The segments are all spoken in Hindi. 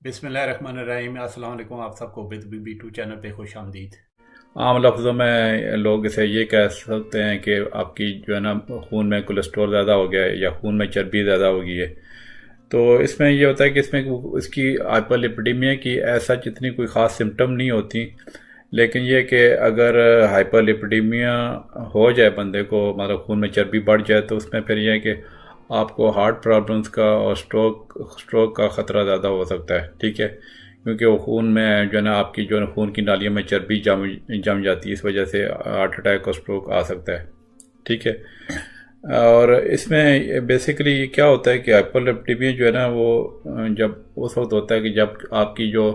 बिस्मिल्लाहिर्रहमानिर्रहीम। अस्सलाम वालेकुम। आप सबको बिद B2 चैनल पे खुश आमदीद। आम लफ्ज़ों में लोग इसे ये कह सकते हैं कि आपकी जो है ना खून में कोलेस्ट्रॉल ज़्यादा हो गया है या खून में चर्बी ज़्यादा हो गई है। तो इसमें ये होता है कि इसमें इसकी हाइपरलिपिडेमिया की ऐसा जितनी कोई ख़ास सिम्टम नहीं होती, लेकिन ये कि अगर हाइपरलिपिडेमिया हो जाए बंदे को, मतलब खून में चर्बी बढ़ जाए, तो उसमें फिर यह है कि आपको हार्ट प्रॉब्लम्स का और स्ट्रोक का ख़तरा ज़्यादा हो सकता है। ठीक है, क्योंकि वो खून में जो है ना आपकी जो है खून की नालियों में चर्बी जम जाती है, इस वजह से हार्ट अटैक और स्ट्रोक आ सकता है। ठीक है, और इसमें बेसिकली क्या होता है कि हाइपरलिपिडेमिया जो है ना वो जब उस वक्त होता है कि जब आपकी जो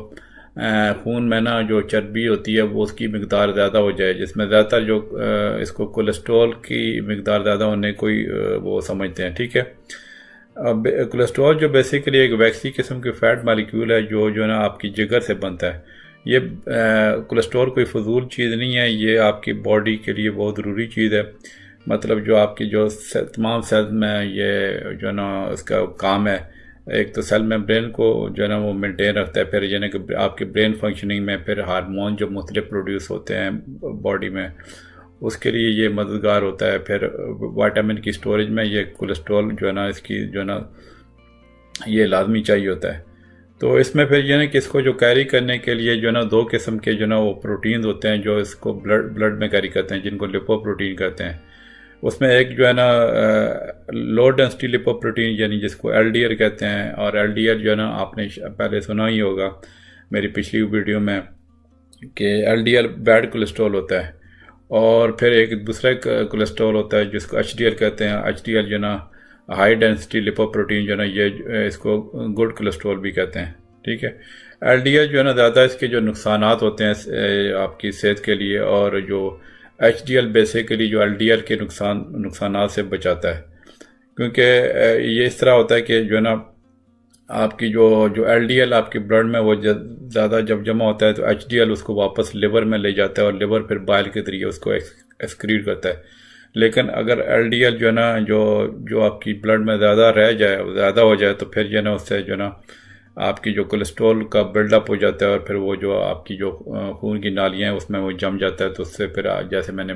खून में ना जो चर्बी होती है वो उसकी मकदार ज़्यादा हो जाए, जिसमें ज़्यादातर जो इसको कोलेस्ट्रॉल की मकदार ज़्यादा होने को ही वो समझते हैं। ठीक है, अब कोलेस्ट्रॉल जो बेसिकली एक वैक्सी किस्म की फ़ैट मालिक्यूल है जो जो है ना आपकी जिगर से बनता है। ये कोलेस्ट्रॉल कोई फजूल चीज़ नहीं है, ये आपकी बॉडी के लिए बहुत ज़रूरी चीज़ है। मतलब जो आपकी जो तमाम सेल में ये जो है ना इसका काम है, एक तो सेल मेम्ब्रेन को जो है ना वो मेंटेन रखता है, फिर यानी कि आपके ब्रेन फंक्शनिंग में, फिर हार्मोन जो मुख्तलिफ प्रोड्यूस होते हैं बॉडी में, उसके लिए ये मददगार होता है। फिर विटामिन की स्टोरेज में ये कोलेस्ट्रॉल जो है ना इसकी जो है ना ये लाजमी चाहिए होता है। तो इसमें फिर ये ना कि इसको जो कैरी करने के लिए जो है ना दो किस्म के जो है ना वो प्रोटीन होते हैं जो इसको ब्लड में कैरी करते हैं, जिनको लिपोप्रोटीन कहते हैं। उसमें एक जो है ना लो डेंसिटी लिपोप्रोटीन यानी जिसको एलडीएल कहते हैं, और एलडीएल जो है ना आपने पहले सुना ही होगा मेरी पिछली वीडियो में कि एलडीएल बैड कोलेस्ट्रॉल होता है, और फिर एक दूसरा कोलेस्ट्रॉल होता है जिसको एचडीएल कहते हैं। एचडीएल जो ना हाई डेंसिटी लिपोप्रोटीन जो ना ये इसको गुड कोलेस्ट्रॉल भी कहते हैं। ठीक है, एलडीएल जो है ना ज़्यादा इसके जो नुकसानात होते हैं आपकी सेहत के लिए, और जो एचडीएल बेसिकली जो एलडीएल के नुकसानात से बचाता है। क्योंकि ये इस तरह होता है कि जो है ना आपकी जो जो एलडीएल आपके ब्लड में वो ज़्यादा जब जमा होता है तो एचडीएल उसको वापस लिवर में ले जाता है, और लिवर फिर बाइल के जरिए उसको एक्सक्रीट करता है। लेकिन अगर एलडीएल जो है ना जो जो आपकी ब्लड में ज़्यादा रह जाए, ज़्यादा हो जाए, तो फिर जो है ना उससे जो है ना आपकी जो कोलेस्ट्रॉल का बिल्डअप हो जाता है, और फिर वो जो आपकी जो खून की नालियाँ हैं उसमें वो जम जाता है। तो उससे फिर जैसे मैंने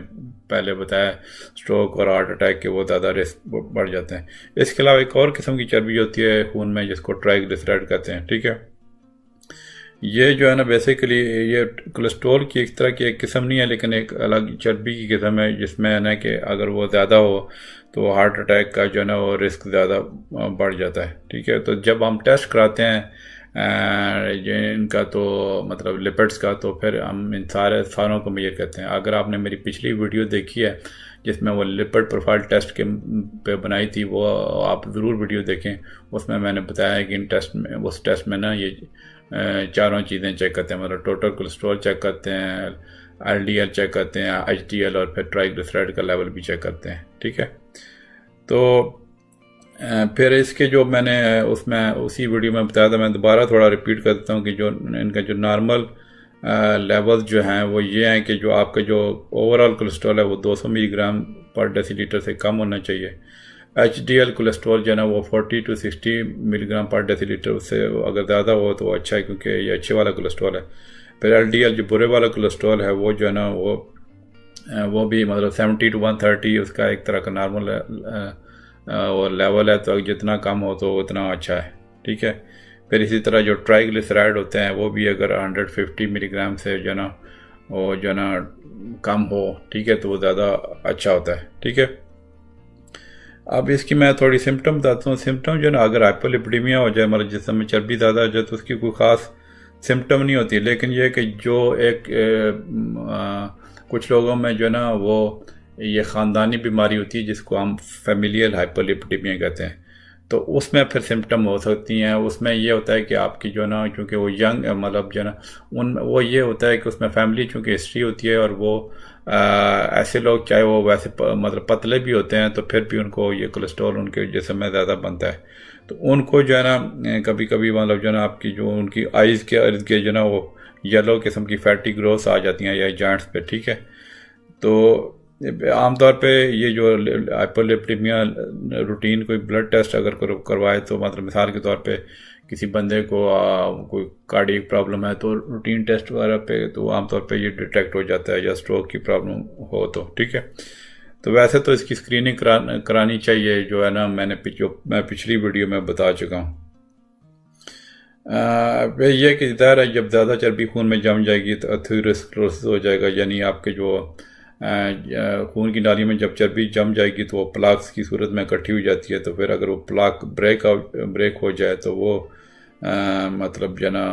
पहले बताया स्ट्रोक और हार्ट अटैक के वो ज़्यादा रिस्क बढ़ जाते हैं। इसके अलावा एक और किस्म की चर्बी होती है खून में जिसको ट्राइग्लिसराइड कहते हैं। ठीक है, ये जो है ना बेसिकली ये कोलेस्ट्रॉल की एक तरह की एक किस्म नहीं है, लेकिन एक अलग चर्बी की किस्म है, जिसमें है ना कि अगर वो ज़्यादा हो तो हार्ट अटैक का जो है ना वो रिस्क ज़्यादा बढ़ जाता है। ठीक है, तो जब हम टेस्ट कराते हैं इनका, तो मतलब लिपिड्स का, तो फिर हम इन सारों को मेजर करते हैं। अगर आपने मेरी पिछली वीडियो देखी है जिसमें वो लिपिड प्रोफाइल टेस्ट के पे बनाई थी, वो आप ज़रूर वीडियो देखें। उसमें मैंने बताया है कि इन टेस्ट में, उस टेस्ट में ना ये चारों चीज़ें चेक करते हैं, मतलब टोटल कोलेस्ट्रॉल चेक करते हैं, एलडीएल चेक करते हैं, एचडीएल, और फिर ट्राइग्लिसराइड का लेवल भी चेक करते हैं। ठीक है, तो फिर इसके जो मैंने उसमें उसी वीडियो में बताया था, मैं दोबारा थोड़ा रिपीट कर देता हूँ कि जो इनका जो नॉर्मल लेवल्स जो हैं वो ये हैं कि जो आपका जो ओवरऑल कोलेस्ट्रॉल है वो 200 मिलीग्राम पर डेसीलीटर से कम होना चाहिए। एचडीएल कोलेस्ट्रॉल जो है ना वो 40 to 60 मिलीग्राम पर डेसीलीटर, उससे अगर ज़्यादा हो तो अच्छा है, क्योंकि ये अच्छे वाला कोलेस्ट्रॉल है। फिर एलडीएल जो बुरे वाला कोलेस्ट्रॉल है वो जो है ना वो भी मतलब 70 to 130 उसका एक तरह का नॉर्मल वो लेवल है, तो जितना कम हो तो उतना अच्छा है। ठीक है, फिर इसी तरह जो ट्राइग्लिसराइड होते हैं वो भी अगर 150 मिलीग्राम से जो ना वो जो ना कम हो, ठीक है, तो वो ज़्यादा अच्छा होता है। ठीक है, अब इसकी मैं थोड़ी सिम्टम बताता हूँ। सिम्टम जो ना अगर हाइपरलिपिडेमिया हो जाए, मतलब जिसम में चर्बी ज़्यादा हो जाए, तो उसकी कोई ख़ास सिम्टम नहीं होती, लेकिन यह कि जो एक कुछ लोगों में जो ना वो ये ख़ानदानी बीमारी होती है जिसको हम फैमिलियल हाइपरलिपिडेमिया कहते हैं, तो उसमें फिर सिम्टम हो सकती हैं। उसमें ये होता है कि आपकी जो ना चूँकि वो यंग मतलब जो ना उन वो ये होता है कि उसमें फैमिली चूँकि हिस्ट्री होती है, और वो ऐसे लोग चाहे वो वैसे मतलब पतले भी होते हैं तो फिर भी उनको ये कोलेस्ट्रॉल उनके जिस्म में ज़्यादा बनता है। तो उनको जो है ना कभी कभी मतलब जो ना आपकी जो उनकी आइज़ के इर्द गिर्द जो ना वो येलो किस्म की फैटी ग्रोथ आ जाती हैं या जॉइंट्स पे। ठीक है, तो आमतौर पे ये जो हाइपरलिपिडेमिया रूटीन कोई ब्लड टेस्ट अगर करवाए, तो मतलब मिसाल के तौर पे किसी बंदे को कोई कार्डियक प्रॉब्लम है तो रूटीन टेस्ट वगैरह पे तो आमतौर पे ये डिटेक्ट हो जाता है, या स्ट्रोक की प्रॉब्लम हो तो, ठीक है। तो वैसे तो इसकी स्क्रीनिंग करानी चाहिए, जो है ना मैं पिछली वीडियो में बता चुका हूँ। वह यह कि ज़ाहिर है जब ज़्यादा चर्बी खून में जम जाएगी तो एथेरोस्क्लेरोसिस हो जाएगा, यानी आपके जो खून की नाली में जब चर्बी जम जाएगी तो वो प्लाक्स की सूरत में इकट्ठी हो जाती है। तो फिर अगर वो प्लाक ब्रेक हो जाए तो वो मतलब जो ना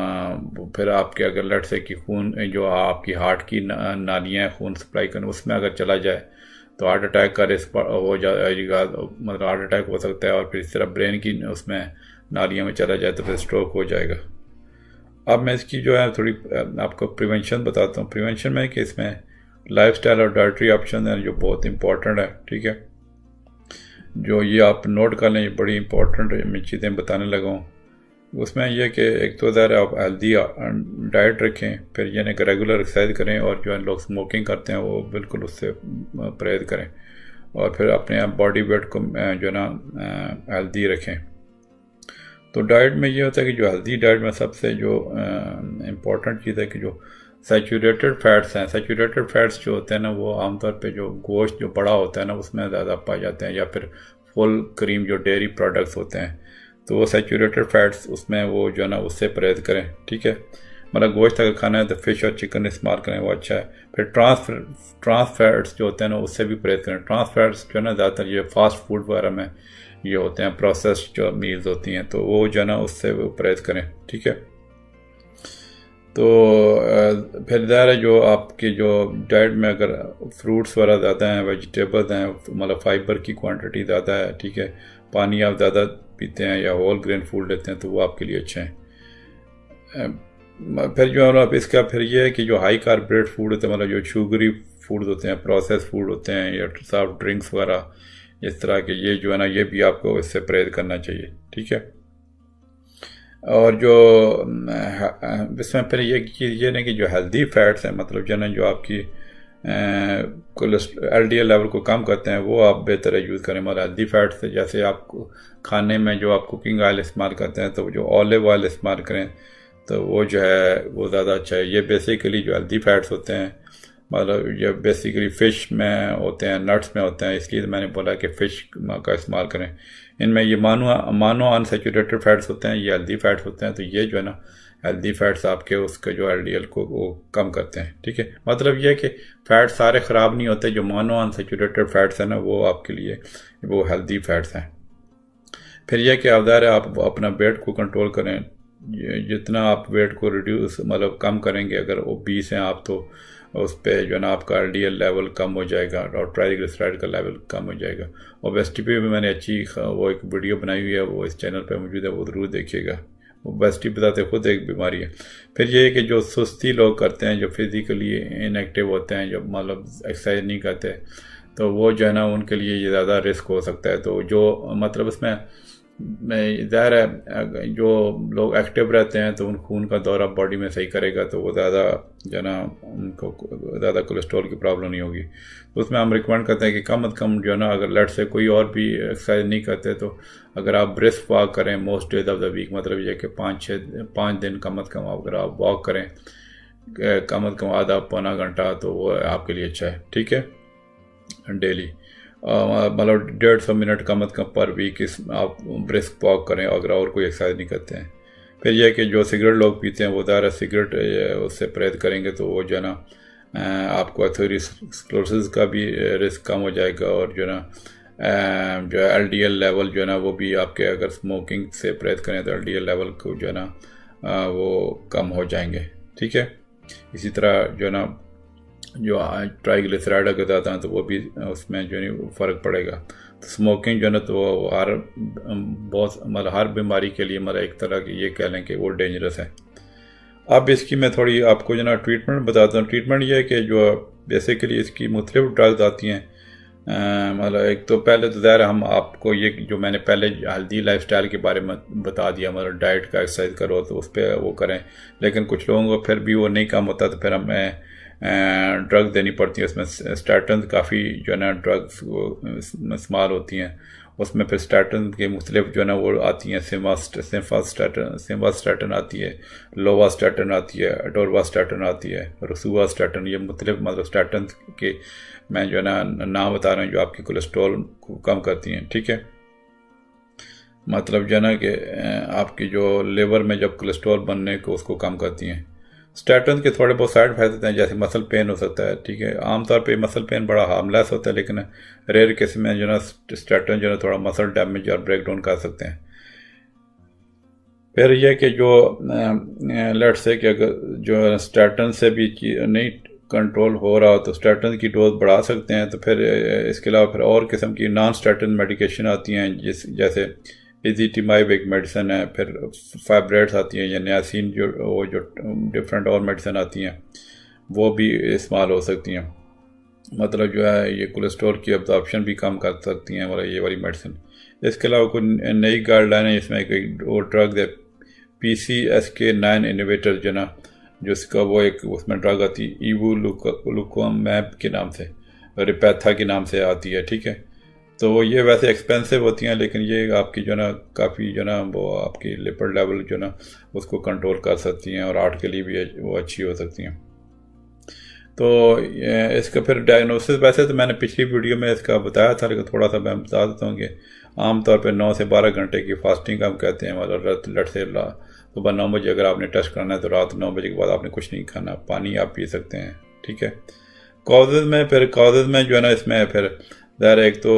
फिर आपके अगर लट से कि खून जो आपकी हार्ट की नालियाँ खून सप्लाई करने उसमें अगर चला जाए तो हार्ट अटैक का रिस्क हो जाएगा, मतलब हार्ट अटैक हो सकता है। और फिर इस तरह ब्रेन की उसमें नालियों में चला जाए तो फिर स्ट्रोक हो जाएगा। अब मैं इसकी जो है थोड़ी आपको प्रिवेंशन बताता हूँ। प्रिवेंशन में कि इसमें लाइफस्टाइल और डाइटरी ऑप्शन है जो बहुत इंपॉर्टेंट है, ठीक है। जो ये आप नोट कर लें, ये बड़ी इंपॉर्टेंट मैं चीज़ें बताने लगा हूँ। उसमें यह कि एक तो ज़रा आप हेल्दी डाइट रखें, फिर यानी कि रेगुलर एक्सरसाइज करें, और जो है लोग स्मोकिंग करते हैं वो बिल्कुल उससे परहेज करें, और फिर अपने बॉडी वेट को जो है ना हेल्दी रखें। तो डाइट में ये होता है कि जो हेल्दी डाइट में सबसे जो इम्पोर्टेंट चीज़ है कि जो सैचुरेटेड फैट्स हैं, सैचुरेटेड फैट्स जो होते हैं ना वो आमतौर पे जो गोश्त जो बड़ा होता है ना उसमें ज़्यादा पाए जाते हैं, या फिर फुल क्रीम जो डेयरी प्रोडक्ट्स होते हैं, तो वो सैचुरेटेड फैट्स उसमें वो जो है ना उससे परहेज करें, ठीक है। मतलब गोश्त अगर खाना है तो फिश और चिकन इस्तेमाल करें, वो अच्छा है। फिर ट्रांस फैट्स जो होते हैं ना उससे भी परहेज करें। ट्रांस फैट्स जो है ना ज़्यादातर ये फास्ट फूड वगैरह में ये होते हैं, प्रोसेस्ड जो मील्स होती हैं, तो वो जो है ना उससे वो परहेज करें, ठीक है। तो फिर ज़ाहिर है जो आपकी जो डाइट में अगर फ्रूट्स वगैरह ज़्यादा हैं, वेजिटेबल्स हैं, मतलब फाइबर की क्वांटिटी ज़्यादा है, ठीक है, पानी आप ज़्यादा पीते हैं या होल ग्रेन फूड लेते हैं तो वो आपके लिए अच्छे हैं। फिर जो है इसका फिर ये है कि जो हाई कार्बोहाइड्रेट फूड होते हैं, मतलब जो शुगरी फूड होते हैं, प्रोसेस फूड होते हैं, या सॉफ्ट ड्रिंक्स वगैरह इस तरह के, ये जो है ना ये भी आपको इससे परहेज करना चाहिए, ठीक है। और जो इसमें फिर ये चीज़ ये नहीं कि जो हेल्दी फैट्स हैं, मतलब जो है ना जो आपकी LDL लेवल को कम करते हैं वो आप बेहतर यूज़ करें। मतलब हेल्दी फैट्स जैसे आप खाने में जो आप कुकिंग ऑयल इस्तेमाल करते हैं तो जो ऑलिव ऑयल इस्तेमाल करें तो वो जो है वो ज़्यादा अच्छा है। ये बेसिकली जो हेल्दी फैट्स होते हैं, मतलब ये बेसिकली फ़िश में होते हैं, नट्स में होते हैं, इसलिए मैंने बोला कि फ़िश का इस्तेमाल करें। इनमें ये मानो अनसैचुरेटेड फैट्स होते हैं, ये हेल्दी फैट्स होते हैं, तो ये जो है ना हेल्दी फैट्स आपके उसके जो LDL को वो कम करते हैं, ठीक है। मतलब ये कि फ़ैट्स सारे ख़राब नहीं होते, जो मानो अनसैचुरेटेड फैट्स हैं ना वो आपके लिए वो हेल्दी फैट्स हैं। फिर यह कि आप अपना वेट को कंट्रोल करें। जितना आप वेट को रिड्यूस मतलब कम करेंगे, अगर ओबीस हैं आप तो उस पर जो है ना आपका LDL लेवल कम हो जाएगा और ट्राइग्लिसराइड का लेवल कम हो जाएगा। ओबेसिटी पे भी मैंने अच्छी वो एक वीडियो बनाई हुई है, वो इस चैनल पे मौजूद है, वो ज़रूर देखिएगा। ओबेसिटी बताते खुद एक बीमारी है। फिर ये है कि जो सुस्ती लोग करते हैं, जो फिज़िकली इनएक्टिव होते हैं, जो मतलब एक्सरसाइज नहीं करते, तो वो जो है ना उनके लिए ये ज़्यादा रिस्क हो सकता है। तो जो मतलब इसमें ज़ाहिर है जो लोग एक्टिव रहते हैं तो उन खून का दौरा बॉडी में सही करेगा, तो वो ज़्यादा जो ना उनको ज़्यादा कोलेस्ट्रॉल की प्रॉब्लम नहीं होगी। तो उसमें हम रिकमेंड करते हैं कि कम अज़ कम जो है ना, अगर लेट से कोई और भी एक्सरसाइज नहीं करते तो अगर आप ब्रिस्क वॉक करें most days of the week, मतलब ये कि 5 दिन कम अज़ कम अगर आप वॉक करें कम अज़ कम आधा पौना घंटा, तो वो आपके लिए अच्छा है, ठीक है, डेली। मतलब 150 मिनट कम अज़ कम पर वीक इस आप ब्रिस्क वॉक करें अगर और कोई एक्सरसाइज नहीं करते हैं। फिर यह कि जो सिगरेट लोग पीते हैं वो ज़्यादा सिगरेट उससे परहेज करेंगे, तो वो जो है ना आपको एथेरोस्क्लेरोसिस का भी रिस्क कम हो जाएगा, और जो है ना जो LDL लेवल जो है ना वो भी आपके अगर स्मोकिंग से परहेज करें तो LDL लेवल को जो है ना वो कम हो जाएंगे, ठीक है। इसी तरह जो है ना जो ट्राइग्लिसराइड अगर ज़्यादा हैं तो वो भी उसमें जो है फ़र्क पड़ेगा। तो स्मोकिंग जो है ना तो हर बहुत मतलब हर बीमारी के लिए मतलब एक तरह की ये कह लें कि वो डेंजरस है। अब इसकी मैं थोड़ी आपको जो ना ट्रीटमेंट बताता हूँ। ट्रीटमेंट ये है कि जो बेसिकली इसकी मुख्तलिफ ड्रग्स आती हैं। मतलब एक तो पहले तो ज़ाहिर हम आपको ये जो मैंने पहले हेल्दी लाइफस्टाइल के बारे में बता दिया, मतलब डाइट का एक्सरसाइज करो तो उस पर वो करें, लेकिन कुछ लोगों को फिर भी वो नहीं कम होता, तो फिर हमें ड्रग देनी पड़ती है। उसमें स्टैटिन काफ़ी जो है ना ड्रग्स इस्तेमाल होती हैं, उसमें फिर स्टैटन के मुख्तलिफ जो है ना वो आती हैं, सिम्वास्टैटन आती है, लोवास्टैटन आती है, अटोरवास्टैटन आती है, रोसुवास्टैटन। ये मुख्तलिफ मतलब स्टैटन के मैं जो है ना नाम बता रहा हूँ जो आपकी कोलेस्ट्रॉल को कम करती हैं, ठीक है। मतलब जो है ना कि आपकी जो लिवर में जब कोलेस्ट्रॉल बनने को उसको कम करती हैं। स्टैटन के थोड़े बहुत साइड इफेक्ट होते हैं, जैसे मसल पेन हो सकता है, ठीक है। आमतौर पे मसल पेन बड़ा हार्मलेस होता है, लेकिन रेयर केस में जो है ना स्टैटन जो है थोड़ा मसल डैमेज और ब्रेक डाउन कर सकते हैं। फिर यह कि जो लेट से कि अगर जो स्टैटन से भी नहीं कंट्रोल हो रहा हो तो स्टैटन की डोज बढ़ा सकते हैं। तो फिर इसके अलावा फिर और किस्म की नॉन स्टैटन मेडिकेशन आती हैं, जैसे इजीटिमाइब एक मेडिसिन है, फिर फाइब्रेट्स आती हैं, या नियासिन जो डिफरेंट और मेडिसिन आती हैं वो भी इस्तेमाल हो सकती हैं। मतलब जो है ये कोलेस्ट्रॉल की अब्जॉर्प्शन भी कम कर सकती हैं मतलब ये वाली मेडिसिन। इसके अलावा कोई नई गाइडलाइन है, इसमें एक वो ड्रग है PCSK9 इनहिबिटर जो ना, जिसका वो एक उसमें ड्रग आती है इवोलुकोमैब के नाम से, रिपैथा के नाम से आती है, ठीक है। तो ये वैसे एक्सपेंसिव होती हैं, लेकिन ये आपकी जो ना काफ़ी जो ना वो आपकी लिपिड लेवल जो ना उसको कंट्रोल कर सकती हैं और हार्ट के लिए भी वो अच्छी हो सकती हैं। तो इसका फिर डायग्नोसिस वैसे तो मैंने पिछली वीडियो में इसका बताया था, लेकिन थोड़ा सा मैं बता देता हूँ कि आमतौर पे 9 से 12 घंटे की फास्टिंग हम कहते हैं। मतलब लट से सुबह 9 बजे अगर आपने टेस्ट करना है तो रात 9 बजे के बाद आपने कुछ नहीं खाना, पानी आप पी सकते हैं, ठीक है। कॉजेज़ में जो है ना इसमें फिर ज़ाहिर एक तो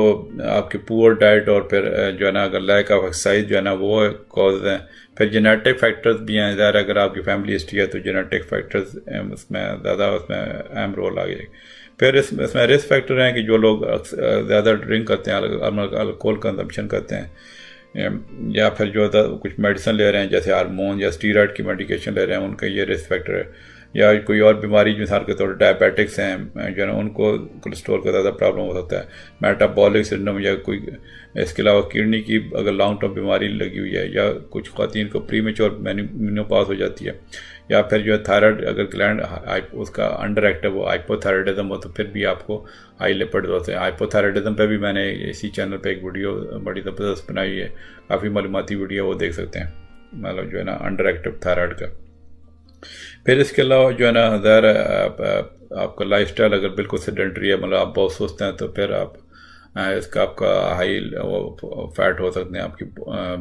आपकी पुअर डाइट और फिर जो है ना अगर लैक ऑफ एक्सरसाइज जो है ना वो कॉज हैं। फिर जेनेटिक फैक्टर्स भी हैं, ज़ाहिर अगर आपकी फैमिली हिस्ट्री है तो जेनेटिक फैक्टर्स उसमें ज़्यादा उसमें अहम रोल आ गए। फिर इसमें रिस्क फैक्टर हैं कि जो लोग ज़्यादा ड्रिंक करते हैं, अल्कोहल कंजम्पशन करते हैं, या फिर जो कुछ मेडिसिन ले रहे हैं जैसे हार्मोन या स्टीरॉयड की मेडिकेशन ले रहे हैं, उनका ये रिस्क फैक्टर है। या कोई और बीमारी मिसाल के तौर पर डायबिटिक्स हैं जो है ना, उनको कोलेस्ट्रॉल का ज़्यादा प्रॉब्लम हो सकता है। मेटाबॉलिक सिंड्रोम या कोई इसके अलावा किडनी की अगर लॉन्ग टर्म बीमारी लगी हुई है, या कुछ ख़वातीन को प्रीमेच्योर मेनोपॉज हो जाती है, या फिर जो है थायराइड अगर ग्लैंड उसका अंडर एक्टिव हो, हाइपोथायराइडिज्म हो, तो फिर भी आपको हाई लिपिड होते हैं। हाइपोथायराइडिज्म पे भी मैंने इसी चैनल पे एक वीडियो बड़ी ज़बरदस्त बनाई है, काफ़ी मालूमाती वीडियो, वो देख सकते हैं, मतलब जो है ना अंडर एक्टिव थायराइड का। फिर इसके अलावा जो है ना ज़ाहिर आपका लाइफस्टाइल अगर बिल्कुल सेडेंटरी है, मतलब आप बहुत सुस्त हैं, तो फिर आप इसका आपका हाई फैट हो सकते हैं आपकी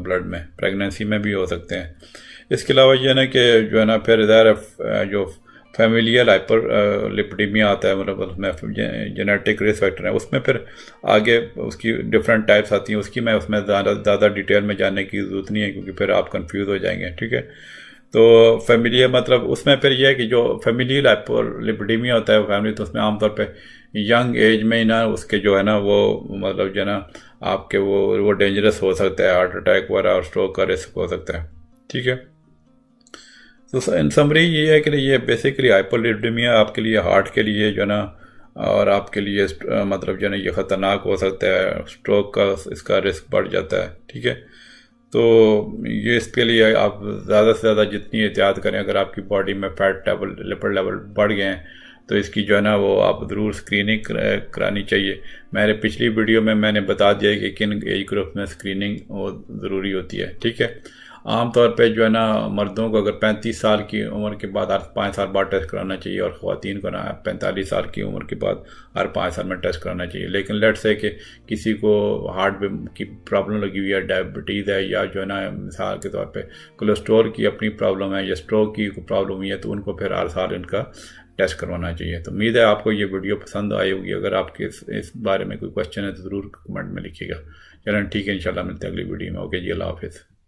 ब्लड में, प्रेगनेंसी में भी हो सकते हैं। इसके अलावा ये ना कि जो है ना फिर ज़ाहिर जो फैमिलियल हाइपर लिपिडीमिया आता है, मतलब उसमें जेनेटिक रिस्क फैक्टर है, उसमें फिर आगे उसकी डिफरेंट टाइप्स आती हैं, उसकी मैं उसमें ज़्यादा डिटेल में जानने की ज़रूरत नहीं है, क्योंकि फिर आप कंफ्यूज हो जाएंगे, ठीक है। तो फैमिलियल मतलब उसमें फिर यह है कि जो फैमिलियल हाइपरलिपिडेमिया होता है फैमिली, तो उसमें आमतौर पे यंग एज में ही ना उसके जो है ना वो मतलब जो है ना आपके वो डेंजरस हो सकता है, हार्ट अटैक वगैरह और स्ट्रोक का रिस्क हो सकता है, ठीक है। तो इन समरी ये है कि ये बेसिकली हाइपरलिपिडेमिया आपके लिए हार्ट के लिए जो है ना, और आपके लिए मतलब जो है ना ये ख़तरनाक हो सकता है, स्ट्रोक का इसका रिस्क बढ़ जाता है, ठीक है। तो ये इसके लिए आप ज़्यादा से ज़्यादा जितनी एहतियात करें, अगर आपकी बॉडी में फैट लेवल लिपिड लेवल बढ़ गए हैं तो इसकी जो है ना वो आप ज़रूर स्क्रीनिंग करानी चाहिए। मेरे पिछली वीडियो में मैंने बता दिया कि किन एज ग्रुप में स्क्रीनिंग वो ज़रूरी होती है, ठीक है। आमतौर पे जो है ना मर्दों को अगर 35 साल की उम्र के बाद हर 5 साल बाद टेस्ट कराना चाहिए, और ख़वातीन को ना 45 साल की उम्र के बाद हर 5 साल में टेस्ट कराना चाहिए। लेकिन लेट से कि किसी को हार्ट की प्रॉब्लम लगी हुई है, डायबिटीज़ है, या जो है ना मिसाल के तौर पे कोलेस्ट्रॉल की अपनी प्रॉब्लम है, या स्ट्रोक की प्रॉब्लम हुई है, तो उनको फिर हर साल इनका टेस्ट करवाना चाहिए। तो उम्मीद है आपको ये वीडियो पसंद आई होगी। अगर आपके इस बारे में कोई क्वेश्चन है तो ज़रूर कमेंट में लिखिएगा। चलें ठीक है, इंशाल्लाह मिलते हैं अगली वीडियो में। ओके जी, अल्लाह हाफिज़।